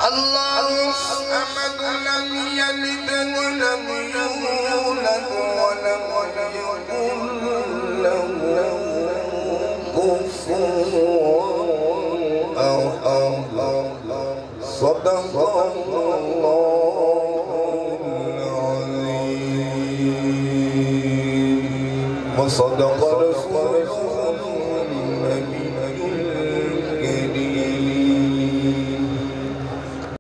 الله الصمد لم يلد ولم يولد ولم يكن له كفوا أحد. صدق الله العظيم وصدق رسوله